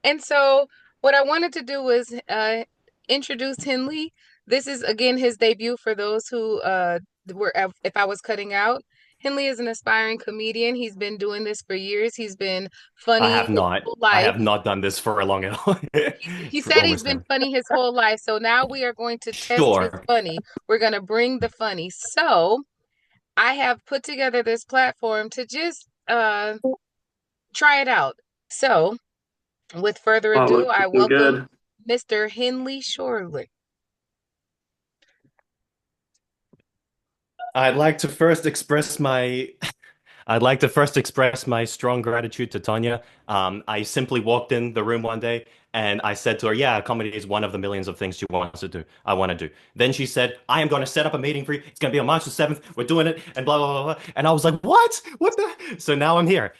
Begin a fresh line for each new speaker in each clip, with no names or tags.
And so what I wanted to do was introduce Henley. This is again his debut for those who were if I was cutting out. Henley is an aspiring comedian. He's been doing this for years. He's been
I
funny
have
his
not.
whole
I
life.
have not done this for a long
He
for
said he's
almost
been
never.
funny his whole life. So now we are going to test his
Sure.
funny. We're going to bring the funny. So I have put together this platform to just try it out. So with further
Oh,
ado, I
looking
welcome
good.
Mr. Henley Shorland.
I'd like to first express my I'd like to first express my strong gratitude to Tanya. I simply walked in the room one day and I said to her, "Yeah, comedy is one of the millions of things she wants to do. I want to do." Then she said, "I am going to set up a meeting for you. It's going to be on March the 7th. We're doing it," and blah blah blah blah. And I was like, "What? What the?" So now I'm here,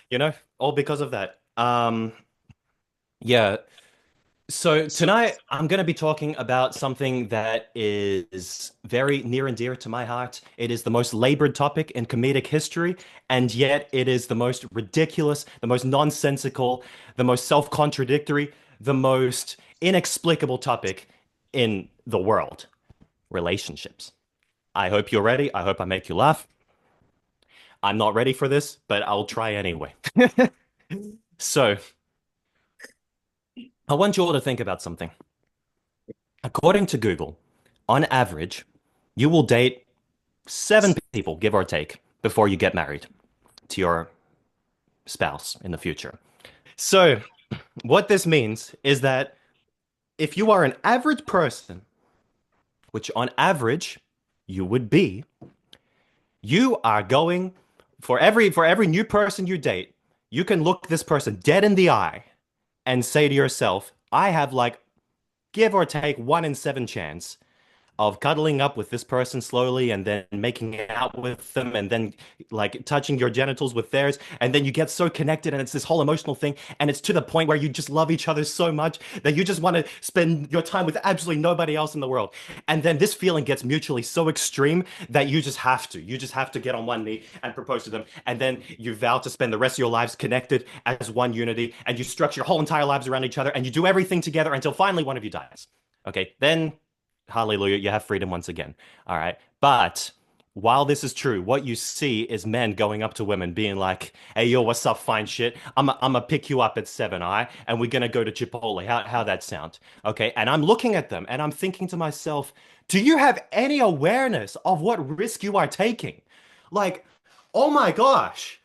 all because of that. Yeah. So tonight I'm going to be talking about something that is very near and dear to my heart. It is the most labored topic in comedic history, and yet it is the most ridiculous, the most nonsensical, the most self-contradictory, the most inexplicable topic in the world, relationships. I hope you're ready. I hope I make you laugh. I'm not ready for this, but I'll try anyway. So, I want you all to think about something. According to Google, on average, you will date 7 people, give or take, before you get married to your spouse in the future. So, what this means is that if you are an average person, which on average you would be, you are going for every new person you date, you can look this person dead in the eye and say to yourself, I have like give or take 1 in 7 chance of cuddling up with this person slowly and then making out with them and then like touching your genitals with theirs and then you get so connected and it's this whole emotional thing and it's to the point where you just love each other so much that you just want to spend your time with absolutely nobody else in the world, and then this feeling gets mutually so extreme that you just have to get on one knee and propose to them, and then you vow to spend the rest of your lives connected as one unity, and you structure your whole entire lives around each other and you do everything together until finally one of you dies. Okay, then hallelujah, you have freedom once again. All right. But while this is true, what you see is men going up to women being like, hey, yo, what's up, fine shit? I'm gonna pick you up at 7, all right? And we're gonna go to Chipotle. How that sound? Okay. And I'm looking at them and I'm thinking to myself, do you have any awareness of what risk you are taking? Like, oh my gosh.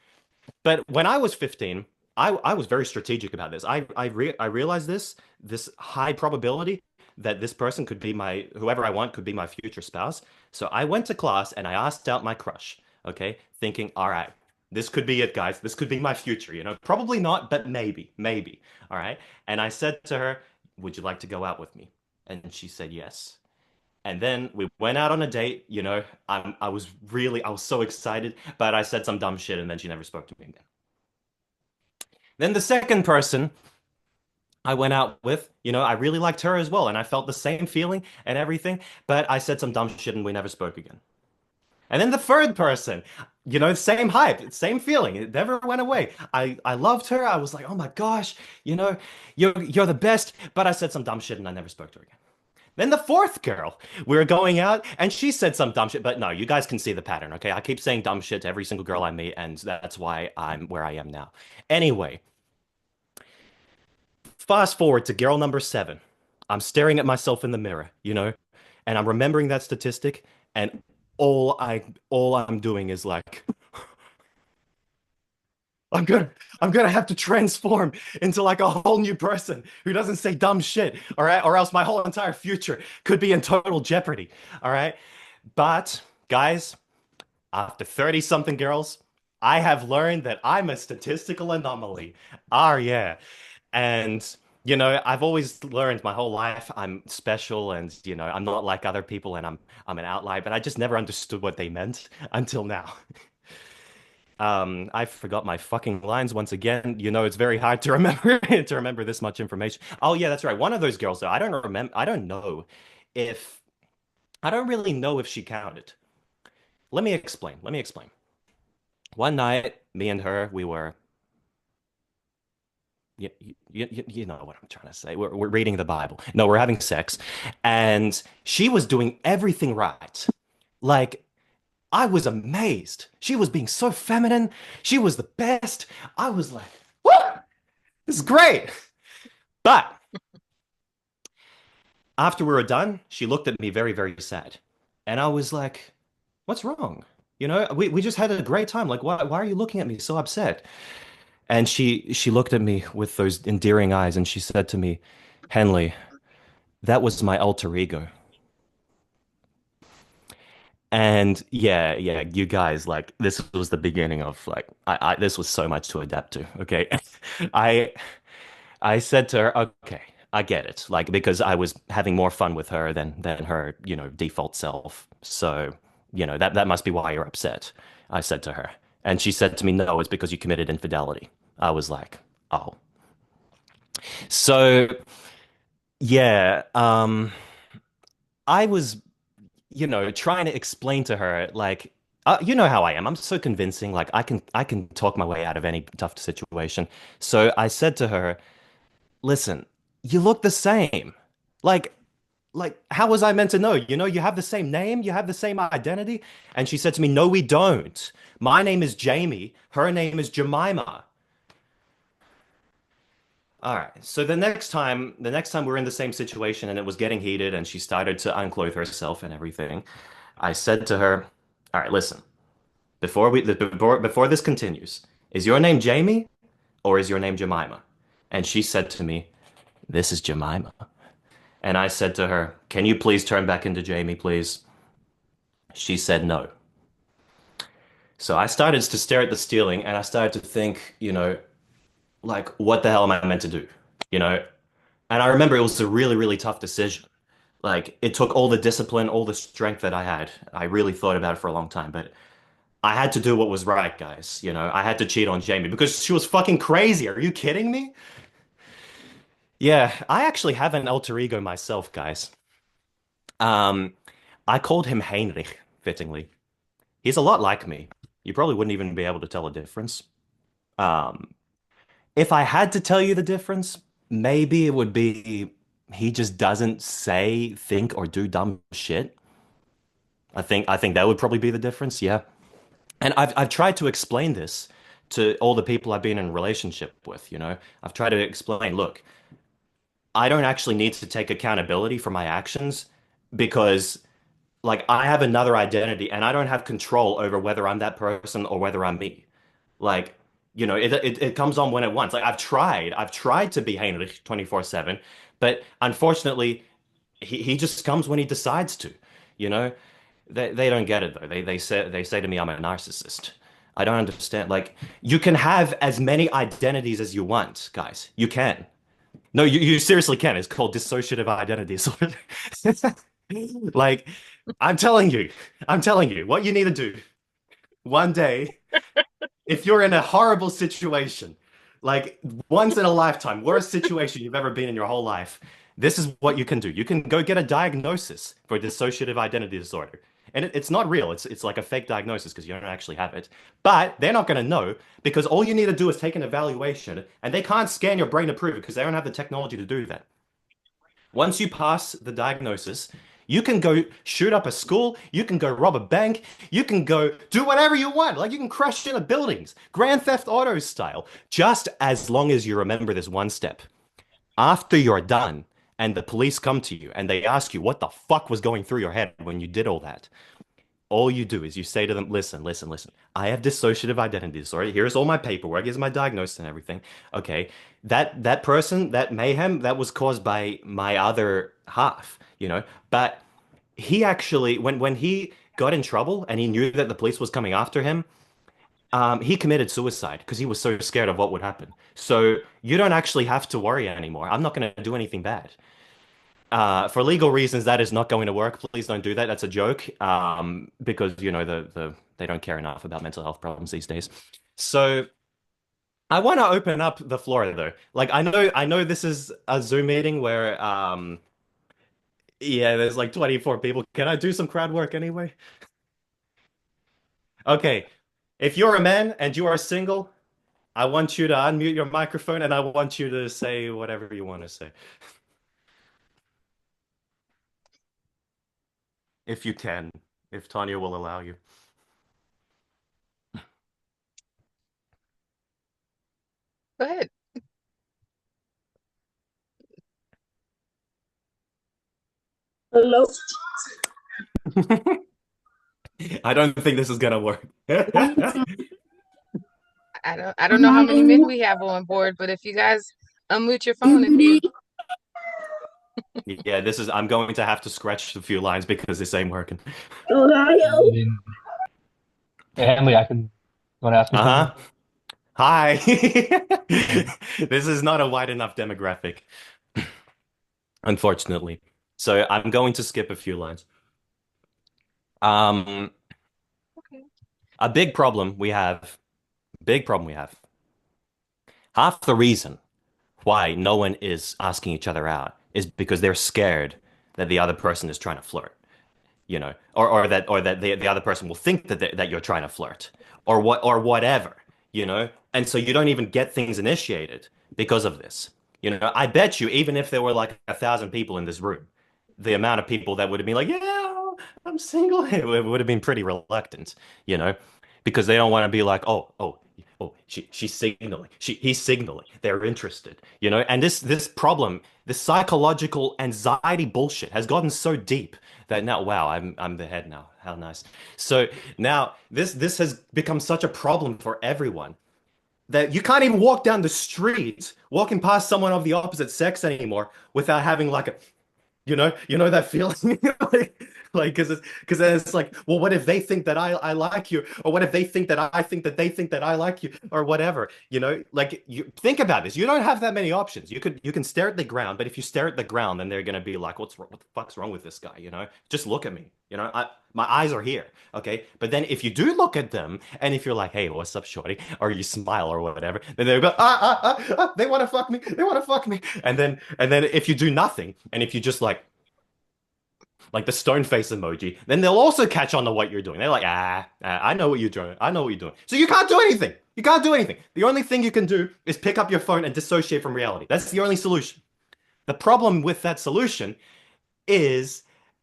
But when I was 15, I was very strategic about this. I realized this high probability that this person could be my whoever I want could be my future spouse. So I went to class and I asked out my crush, okay, thinking, all right, this could be it, guys. This could be my future, Probably not, but maybe. All right. And I said to her, would you like to go out with me? And she said yes. And then we went out on a date, I was so excited, but I said some dumb shit and then she never spoke to me again. Then the second person I went out with, I really liked her as well, and I felt the same feeling and everything, but I said some dumb shit and we never spoke again. And then the third person, same hype, same feeling. It never went away. I loved her. I was like, oh my gosh, you know, you're the best. But I said some dumb shit and I never spoke to her again. Then the fourth girl, we were going out and she said some dumb shit. But no, you guys can see the pattern, okay? I keep saying dumb shit to every single girl I meet, and that's why I'm where I am now. Anyway, fast forward to girl number 7. I'm staring at myself in the mirror, and I'm remembering that statistic, and all I'm doing is like, I'm gonna I'm gonna have to transform into like a whole new person who doesn't say dumb shit, all right? Or else my whole entire future could be in total jeopardy, all right? But guys, after 30 something girls, I have learned that I'm a statistical anomaly. Oh yeah. And I've always learned my whole life I'm special and I'm not like other people and I'm an outlier, but I just never understood what they meant until now. I forgot my fucking lines once again. It's very hard to remember to remember this much information. Oh yeah, that's right. One of those girls though, if I don't really know if she counted. Let me explain. Let me explain. One night, me and her, we were you know what I'm trying to say. We're reading the Bible. No, we're having sex. And she was doing everything right. Like, I was amazed. She was being so feminine. She was the best. I was like, what? This is great. But after we were done, she looked at me very, very sad. And I was like, what's wrong? You know, we just had a great time. Like, why are you looking at me so upset? And she looked at me with those endearing eyes and she said to me, Henley, that was my alter ego. And yeah, you guys, like this was the beginning of like I this was so much to adapt to. Okay. I I said to her, okay, I get it. Like because I was having more fun with her than her, default self. So, that must be why you're upset. I said to her. And she said to me, no, it's because you committed infidelity. I was like, oh. So, yeah, I was trying to explain to her, like, you know how I am. I'm so convincing. Like, I can talk my way out of any tough situation. So I said to her, "Listen, you look the same. Like, how was I meant to know? You have the same name, you have the same identity." And she said to me, "No, we don't. My name is Jamie. Her name is Jemima." All right. So the next time we're in the same situation and it was getting heated and she started to unclothe herself and everything, I said to her, "All right, listen. Before this continues, is your name Jamie or is your name Jemima?" And she said to me, "This is Jemima." And I said to her, "Can you please turn back into Jamie, please?" She said no. So I started to stare at the ceiling and I started to think, like, what the hell am I meant to do? You know? And I remember it was a really, really tough decision. Like, it took all the discipline, all the strength that I had. I really thought about it for a long time, but I had to do what was right, guys. I had to cheat on Jamie because she was fucking crazy. Are you kidding me? Yeah, I actually have an alter ego myself, guys. Um, I called him Heinrich, fittingly. He's a lot like me. You probably wouldn't even be able to tell a difference. Um, if I had to tell you the difference, maybe it would be he just doesn't say, think, or do dumb shit. I think that would probably be the difference. Yeah. And I've tried to explain this to all the people I've been in a relationship with. I've tried to explain, look, I don't actually need to take accountability for my actions because like I have another identity and I don't have control over whether I'm that person or whether I'm me. Like, it comes on when it wants. Like I've tried to be Heinrich 24/7, but unfortunately he just comes when he decides to, you know? They don't get it though. They say to me I'm a narcissist. I don't understand. Like you can have as many identities as you want, guys. You can. No, you seriously can. It's called dissociative identity disorder. Like, I'm telling you, what you need to do one day, if you're in a horrible situation, like once in a lifetime, worst situation you've ever been in your whole life, this is what you can do. You can go get a diagnosis for dissociative identity disorder. And it's not real. It's like a fake diagnosis because you don't actually have it. But they're not going to know because all you need to do is take an evaluation and they can't scan your brain to prove it because they don't have the technology to do that. Once you pass the diagnosis, you can go shoot up a school, you can go rob a bank, you can go do whatever you want. Like you can crash into buildings, Grand Theft Auto style, just as long as you remember this one step. After you're done and the police come to you and they ask you what the fuck was going through your head when you did all that, all you do is you say to them, listen, listen, listen. I have dissociative identity disorder. Here's all my paperwork. Here's my diagnosis and everything. Okay. That person, that mayhem, that was caused by my other half. But he actually, when he got in trouble and he knew that the police was coming after him, he committed suicide because he was so scared of what would happen. So you don't actually have to worry anymore. I'm not going to do anything bad. For legal reasons, that is not going to work. Please don't do that. That's a joke. Because they don't care enough about mental health problems these days. So I want to open up the floor though. Like I know this is a Zoom meeting where yeah, there's like 24 people. Can I do some crowd work anyway? Okay. If you're a man and you are single, I want you to unmute your microphone and I want you to say whatever you want to say. If you can, if Tanya will allow you.
Go ahead.
Hello.
I don't think this is gonna work.
I don't know how many men we have on board, but if you guys unmute your phone, if you
Yeah, this is I'm going to have to scratch a few lines because this ain't working.
Ohio.
Hey, Henley, I can. Want to ask me something?
Uh-huh. Hi.
Hey.
This is not a wide enough demographic, unfortunately. So I'm going to skip a few lines. Um,
okay.
a big problem we have. Half the reason why no one is asking each other out is because they're scared that the other person is trying to flirt, or that the other person will think that you're trying to flirt, or whatever, and so you don't even get things initiated because of this. I bet you even if there were like 1,000 people in this room, the amount of people that would have been like, yeah, I'm single, it would have been pretty reluctant, you know, because they don't want to be like, oh, she's signaling, he's signaling, they're interested, and this problem, this psychological anxiety bullshit has gotten so deep that now, wow, I'm the head now. How nice. So now this has become such a problem for everyone that you can't even walk down the street walking past someone of the opposite sex anymore without having like a that feeling, because then it's like, well, what if they think that I like you, or what if they think that I think that they think that I like you, or whatever, like you think about this. You don't have that many options. You can stare at the ground, but if you stare at the ground, then they're gonna be like, what the fuck's wrong with this guy? Just look at me. My eyes are here, okay? But then if you do look at them, and if you're like, hey, what's up, shorty, or you smile or whatever, then they'll go, they want to fuck me, they want to fuck me, and then if you do nothing, and if you just like the stone face emoji, then they'll also catch on to what you're doing. They're like, I know what you're doing. I know what you're doing. So you can't do anything. You can't do anything. The only thing you can do is pick up your phone and dissociate from reality. That's the only solution. The problem with that solution is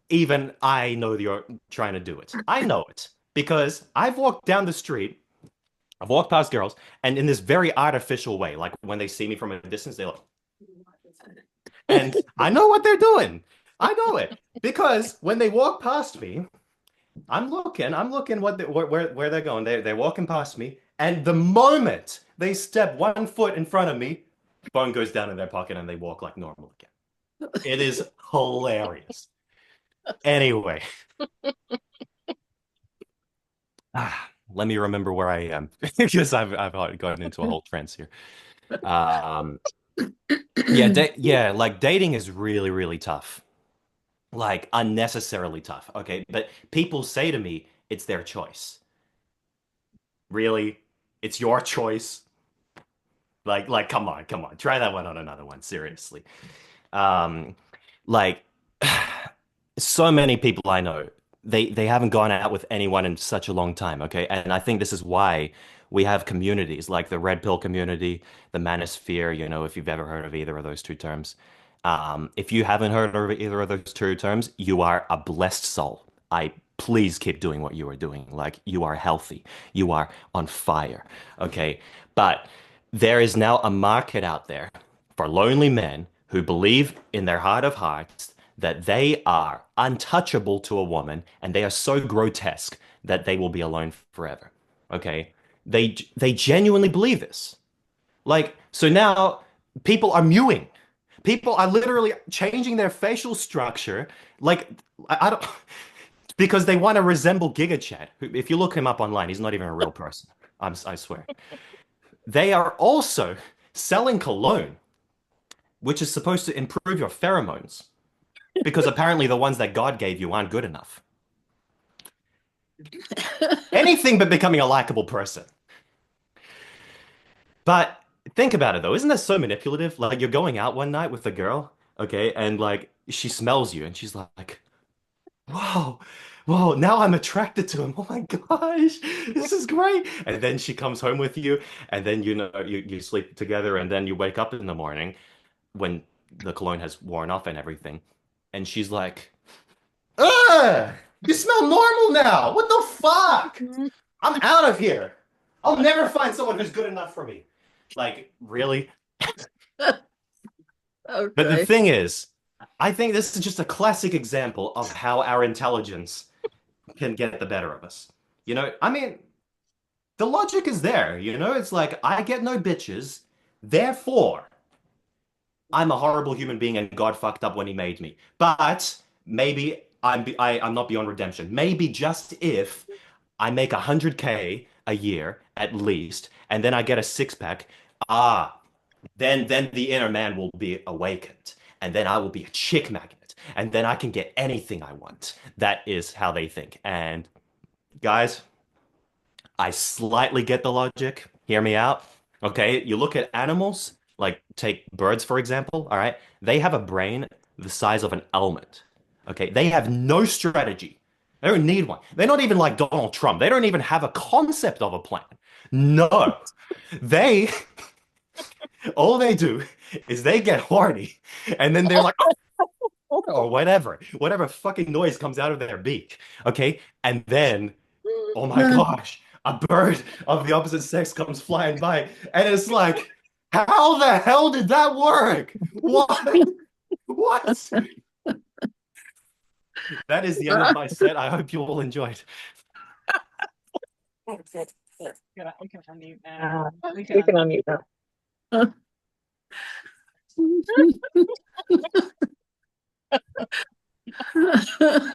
even I know that you're trying to do it. I know it because I've walked down the street. I've walked past girls, and in this very artificial way, like when they see me from a distance, they look, and I know what they're doing. I know it because when they walk past me, I'm looking where they're going. They're walking past me, and the moment they step 1 foot in front of me, phone goes down in their pocket and they walk like normal again. It is hilarious. Anyway, let me remember where I am because I've gotten into a whole trance here. Um, yeah, like dating is really, really tough. Like unnecessarily tough. Okay, but people say to me, it's their choice. Really? It's your choice? Like, come on, come on. Try that one on another one, seriously. Um, like so many people I know, they haven't gone out with anyone in such a long time, okay? And I think this is why we have communities like the Red Pill community, the Manosphere, if you've ever heard of either of those two terms. If you haven't heard of either of those two terms, you are a blessed soul. I please keep doing what you are doing. Like you are healthy, you are on fire, okay? But there is now a market out there for lonely men who believe in their heart of hearts that they are untouchable to a woman and they are so grotesque that they will be alone forever. Okay? They genuinely believe this. Like, so now people are mewing. People are literally changing their facial structure. Like, I don't, because they want to resemble Giga Chad. If you look him up online, he's not even a real person. I swear. They are also selling cologne, which is supposed to improve your pheromones, because apparently the ones that God gave you aren't good enough. Anything but becoming a likable person. But think about it though, isn't that so manipulative? Like you're going out one night with a girl, okay, and like she smells you and she's like, "Wow, whoa, now I'm attracted to him. Oh my gosh, this is great. And then she comes home with you, and then you sleep together, and then you wake up in the morning when the cologne has worn off and everything, and she's like, ugh, you smell normal now. What the fuck? I'm out of here. I'll never find someone who's good enough for me. Like, really? But the
Okay.
thing is, I think this is just a classic example of how our intelligence can get the better of us. I mean, the logic is there, It's like I get no bitches, therefore I'm a horrible human being and God fucked up when he made me. But maybe I'm not beyond redemption. Maybe just if I make 100K a year at least, and then I get a six pack, then the inner man will be awakened, and then I will be a chick magnet, and then I can get anything I want. That is how they think. And guys, I slightly get the logic. Hear me out. Okay, you look at animals, like take birds for example, all right? They have a brain the size of an almond. Okay, they have no strategy. They don't need one. They're not even like Donald Trump. They don't even have a concept of a plan. No. They all they do is they get horny and then they're like or whatever fucking noise comes out of their beak. Okay? And then oh my gosh, a bird of the opposite sex comes flying by, and it's like, how the hell did that work? What? What? That is the end of my set. I hope you all enjoyed.
We can unmute now.
We can unmute now.